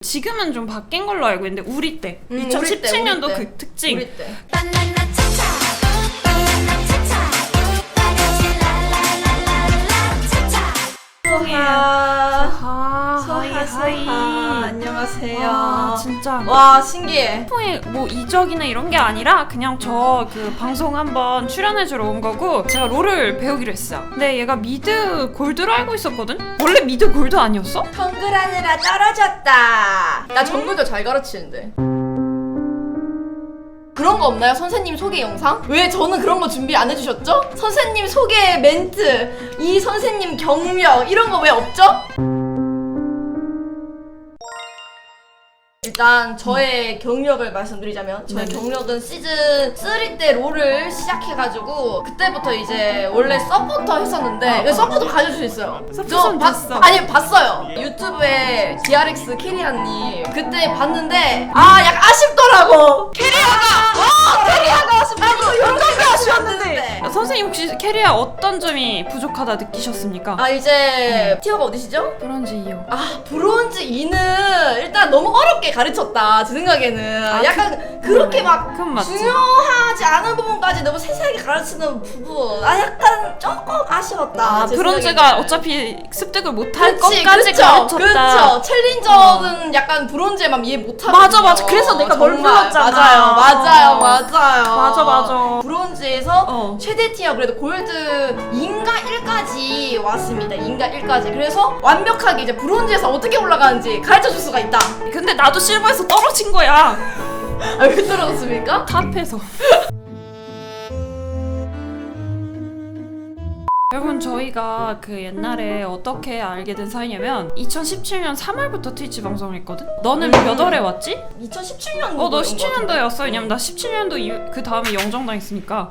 지금은 좀 바뀐 걸로 알고 있는데 우리 때 2017년도 우리 때. 그 특징 우리 때. 하이. 안녕하세요. 와, 진짜 와, 신기해. 풍의 뭐 이적이나 이런 게 아니라 그냥 저 그 방송 한번 출연해주러 온 거고, 제가 롤을 배우기로 했어요. 근데 얘가 미드 골드로 알고 있었거든? 원래 미드 골드 아니었어? 정글하느라 떨어졌다. 나 정글도 잘 가르치는데. 그런 거 없나요? 선생님 소개 영상? 왜 저는 그런 거 준비 안 해주셨죠? 선생님 소개 멘트, 이 선생님 경력 이런 거 왜 없죠? 일단 저의 경력을 말씀드리자면, 저의 경력은 시즌 3 때 롤을 시작해가지고 그때부터 이제 원래 서포터 했었는데 서포터 가질 수 있어요. 서포터는 봤어. 아니 봤어요. 유튜브에 DRX 캐리아님 그때 봤는데 약간 아쉽더라고. 캐리아가 아쉽다고 이런 거 아쉬웠는데. 선생님 혹시 캐리아 어떤 점이 부족하다 느끼셨습니까? 이제 티어가 어디시죠? 브론즈 2요. 브론즈 2는 일단 너무 어렵게 가르쳤다, 제 생각에는. 약간 그렇게 막 그건 맞지. 중요하지 않은 부분까지 너무 세세하게 가르치는 부분 약간 조금 아쉬웠다. 제 브론즈가 생각에는. 어차피 습득을 못할 그치, 것까지 그쵸, 가르쳤다. 그쵸. 챌린저는 약간 브론즈에만 이해 못하거든요. 맞아. 그래서 내가 널 정말. 불렀잖아. 맞아. 브론즈에서 최대 티어 그래도 골드 2인가 1까지 왔습니다. 2인가 1까지. 그래서 완벽하게 이제 브론즈에서 어떻게 올라가는지 가르쳐줄 수가 있다. 근데 나도 실버에서 떨어진 거야. 왜 떨어졌습니까? 탑에서. 여러분, 저희가 그 옛날에 어떻게 알게 된 사이냐면 2017년 3월부터 트위치 방송을 했거든? 너는 몇 월에 왔지? 2017년. 너 17년도에 왔어. 왜냐면 나 17년도 그 다음에 영정당했으니까.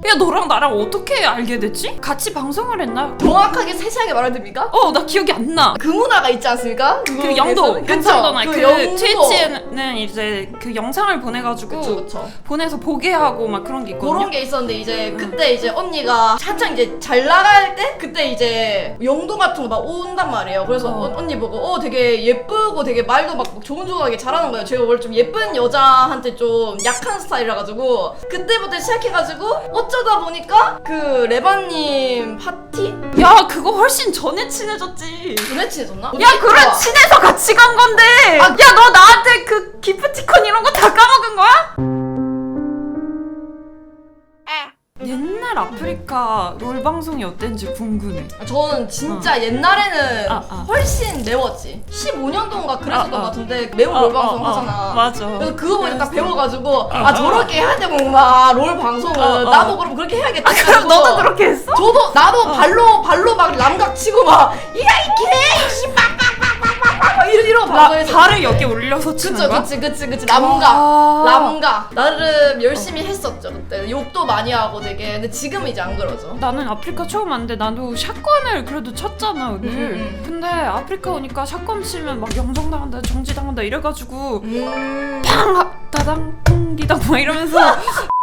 야, 너랑 나랑 어떻게 알게 됐지? 같이 방송을 했나? 정확하게 세세하게 말해도 됩니까? 나 기억이 안 나. 그 문화가 있지 않습니까? 그 영도, 경상도나 그 영도. 트위치에는 이제 그 영상을 보내가지고 그쵸. 보내서 보게 하고 막 그런 게 있거든요. 그런 게 있었는데 이제 그때 이제 언니가 한창 이제 잘 나갈 때 그때 이제 영도 같은 거 막 온단 말이에요. 그래서 언니 보고 되게 예쁘고 되게 말도 막 조곤조곤하게 잘하는 거예요. 제가 원래 좀 예쁜 여자한테 좀 약한 스타일이라 가지고 그때부터 시작해가지고 어쩌다 보니까 그 레바님 파티? 야, 그거 훨씬 전에 친해졌지. 그래 친해졌나? 야, 그래 친해서 같이 간 건데. 야, 너 나한테 그 기프티콘 이런 거 다 까먹은 거야? 옛날 아프리카 롤 방송이 어땠는지 궁금해. 저는 진짜 옛날에는 아. 훨씬 매웠지. 15년도인가 그랬을 것 같은데 매운 롤 방송 하잖아. 맞아. 그래서 그거 보고 딱 배워가지고 저렇게 해야 되구나 롤 방송은. 나도 그럼 그렇게 해야겠다. 그럼 너도 그렇게 했어? 나도 발로 막 람각 치고 막 이야 이 기레 이씨 빡빡빡빡빡 이런 방송에서 발을 여기 올려서 치는 거야? 그치 람각 나름 열심히 했었죠. 그때 욕도 많이 하고 되게. 근데 지금은 이제 안 그러죠. 나는 아프리카 처음 왔는데 나도 샷건을 그래도 쳤잖아, 여기를. 근데 아프리카 오니까 샷건 치면 막 영정당한다, 정지당한다 이래가지고 팡! 다당 뿡디당 막 이러면서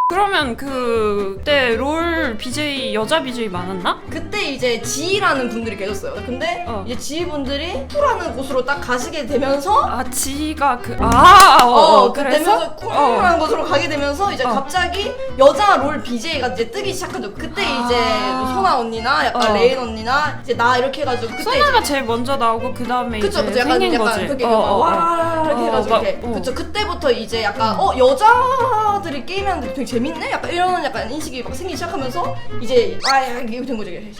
그러면 그때 롤 BJ 여자 BJ 많았나? 그때 이제 지희라는 분들이 계셨어요. 근데 이제 지희 분들이 쿨하는 곳으로 딱 가시게 되면서 지가 그래서 그래서? 쿨하는 곳으로 가게 되면서 이제 갑자기 여자 롤 BJ가 이제 뜨기 시작하죠. 그때 이제 소나 언니나 약간 레인 언니나 이제 나 이렇게 해가지고 그때 소나가 제일 먼저 나오고 그 다음에 이제 생긴 거지. 그렇게 와 이렇게 해가지고 이렇게 그쵸. 그때부터 이제 약간 여자들이 게임하는 데 되게 재밌네? 약간 이런 약간 인식이 막 생기기 시작하면서 이제 이렇게 된 거죠. 이렇게.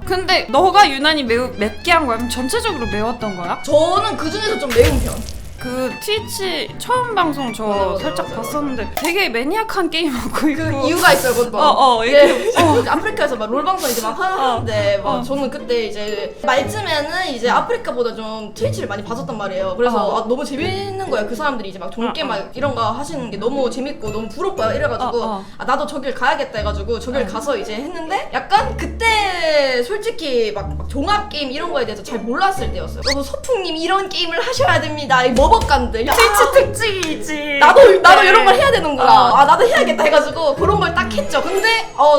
근데 너가 유난히 맵게 한 거야? 그럼 전체적으로 매웠던 거야? 저는 그 중에서 좀 매운 편. 그 트위치 처음 방송 저 살짝 봤었는데 되게 매니악한 게임하고 있고 그 이유가 있어요, 그것도. 이게 아프리카에서 막 롤방송 이제 막 하는데 저는 그때 이제 말쯤에는 이제 아프리카보다 좀 트위치를 많이 봤었단 말이에요. 그래서 너무 재밌는 거야. 그 사람들이 이제 막 종게임 막 이런 거 하시는 게 너무 재밌고 너무 부럽고요. 이래가지고 나도 저길 가야겠다 해가지고 저길 가서 이제 했는데 약간 그때 솔직히 막 종합 게임 이런 거에 대해서 잘 몰랐을 때였어요. 소풍님 이런 게임을 하셔야 됩니다. 러버간들. 트위치 특징이지. 나도 네. 이런 걸 해야 되는구나. 나도 해야겠다 해가지고 그런 걸 딱 했죠. 근데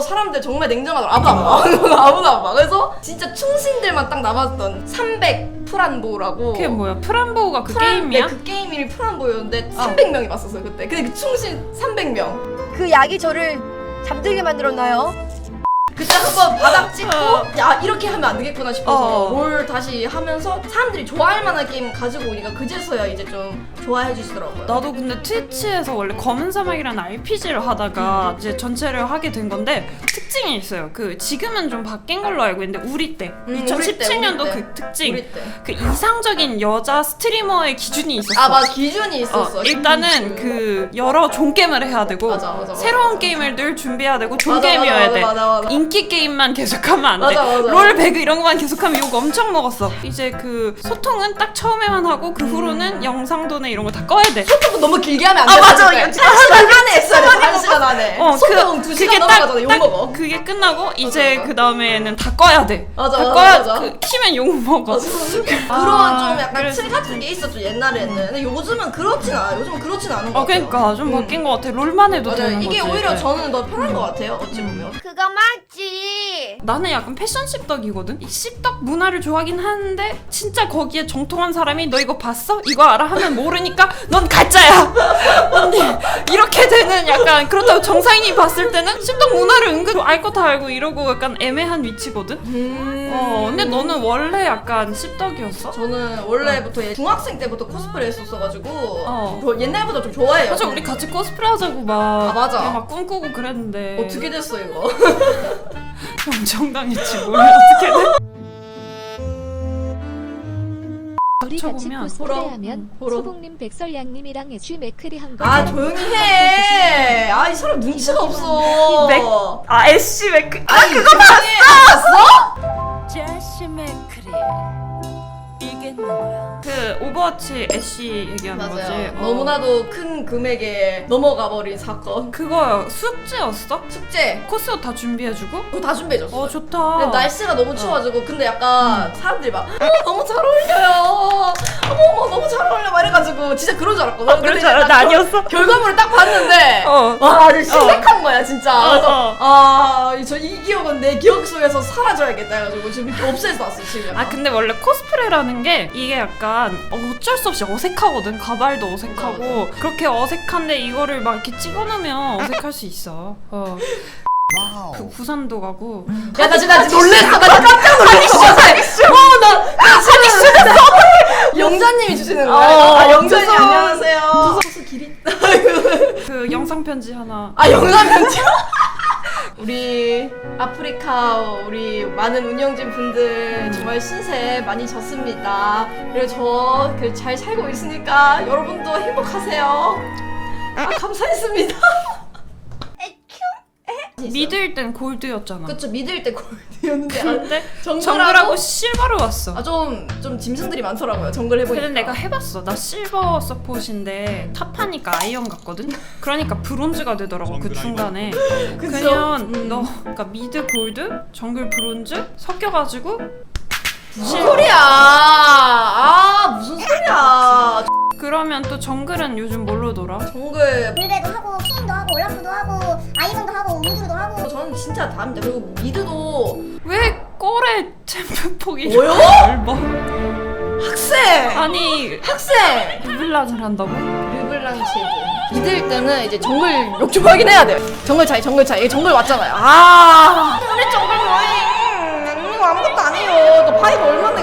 사람들 정말 냉정하더라. 아무도 안 봐. 아무도 안 봐. 그래서 진짜 충신들만 딱 남았던 300 프란보라고. 그게 뭐야? 프란보가 그 게임이야? 네, 그 게임 이름이 프란보였는데 300명이 봤었어요 그때. 근데 그 충신 300명. 그 약이 저를 잠들게 만들었나요? 그때 한번 바닥 찍고 야 이렇게 하면 안 되겠구나 싶어서 어. 롤 다시 하면서 사람들이 좋아할 만한 게임 가지고 오니까 그제서야 이제 좀 좋아해 주시더라고요. 나도 근데 트위치에서 원래 검은 사막이라는 RPG를 하다가 이제 전체를 하게 된 건데 특징이 있어요. 그 지금은 좀 바뀐 걸로 알고 있는데 우리 때 우리 2017년도 때. 그 특징 우리 때. 그 이상적인 여자 스트리머의 기준이 있었어. 맞아 기준이 있었어. 일단은 그 여러 종 게임을 해야 되고 맞아. 새로운 게임을 늘 준비해야 되고 종 맞아, 게임이어야 돼. 맞아. 인기 게임만 계속하면 안 돼. 맞아. 롤 배그 이런 것만 계속하면 욕 엄청 먹었어. 이제 그 소통은 딱 처음에만 하고 그 후로는 영상도네 이런 거 다 꺼야 돼. 소통 너무 길게 하면 안 돼. 맞아. 1시간 안에 했어야 돼. 1시간 안에. 소통 2시간 넘어가잖아. 욕 먹어. 그게 끝나고 이제 그 다음에는 다 꺼야 돼. 맞아, 다 맞아, 꺼야 맞아. 그 키면 욕 먹어. 그런 좀 약간 그래서- 틀 같은 게 있었죠 옛날에는. 근데 요즘은 그렇진 않아. 요즘은 그렇진 않은 것 같아요. 그러니까 좀 바뀐 것 같아. 롤만 해도 맞아요. 되는 이게 거지. 오히려 저는 더 편한 것 같아요. 어찌 보면. 그거 맞지. 나는 약간 패션 씹덕이거든? 이 씹덕 문화를 좋아하긴 하는데 진짜 거기에 정통한 사람이 너 이거 봤어? 이거 알아? 하면 모르니까 넌 가짜야! 언니 이렇게 되는 약간 그렇다고 정상인이 봤을 때는 씹덕 문화를 은근 알 거 다 알고 이러고 약간 애매한 위치거든? 근데 너는 원래 약간 씹덕이었어? 저는 원래부터 중학생 때부터 코스프레 했었어가지고 어. 옛날부터 좀 좋아해요. 맞아 우리 같이 코스프레 하자고 막 맞아. 막 꿈꾸고 그랬는데 어떻게 됐어 이거? 정당했지 뭘 어떻게 돼? 우리 같이 쳐보면 코스프레하면 보러. 소봉님 백설양님이랑 애쉬 맥크리 한 거. 아 조용히 해. 이 사람 눈치가 없어. 애쉬 맥크 아니 그거 봤어? 제시 맥크리 이게 누구야? 그 오버워치 애쉬 얘기하는 거지. 맞아요. 너무나도 큰 금액에 넘어가 버린 사건. 그거요. 숙제였어? 숙제 코스옷 다 준비해주고? 그거 다 준비해줬어. 좋다. 근데 날씨가 너무 추워가지고 근데 약간 사람들이 막 너무 잘 어울려요. 어머 너무 잘 어울려 막 이래가지고 진짜 그런 줄 알았거든. 그런 근데 줄 알았는데 딱 아니었어? 결과물을 딱 봤는데 어. 와 심각한 거야 진짜. 그래서 어. 저 이 기억은 내 기억 속에서 사라져야겠다 해가지고 지금 이렇게 없애서 왔어 지금. 근데 원래 코스프레라는 게 이게 약간 어쩔 수 없이 어색하거든. 가발도 어색하고 맞아. 그렇게 어색한데 이거를 막 이렇게 찍어놓으면 어색할 수 있어. 그 부산도 가고 야, 나 지금 놀랬어. 나 지금 깜짝 놀랐어. 나 사기 싫었어. 영자님이 주시는 거야. 영자님 안녕하세요. 소수 길이. 그 영상 편지 하나. 영상 편지. 우리 아프리카 우리 많은 운영진 분들 정말 신세 많이 졌습니다. 그리고 저 잘 살고 있으니까 여러분도 행복하세요. 감사했습니다. 미드일 땐 골드였잖아. 그쵸 미드일 때 골드였는데 근데 정글하고 정글하고 실버로 왔어. 좀 짐승들이 많더라고요. 정글 해보니까. 근데 내가 해봤어. 나 실버 서폿인데 탑하니까 아이언 같거든? 그러니까 브론즈가 되더라고 그 중간에. 그쵸? 그냥 너 그러니까 미드 골드, 정글 브론즈 섞여가지고 무슨 소리야? 무슨 소리야? 그러면 또 정글은 요즘 뭘로 돌아? 정글 밀배도 하고 피임도 하고 올라프도 하고 아이번도 하고 우드도 하고 저는 진짜 다릅니다. 그리고 미드도 왜 꼴의 챔프폭이 뭐요? 넓어? 학생! 아니 학생! 르블랑을 한다고? 르블랑 체드 미드일 때는 이제 정글 욕심하긴 해야 돼요. 정글 차이 이게 정글 왔잖아요. 우리 정글 뭐해? 아무것도 안 해요. 너 파이브 얼마나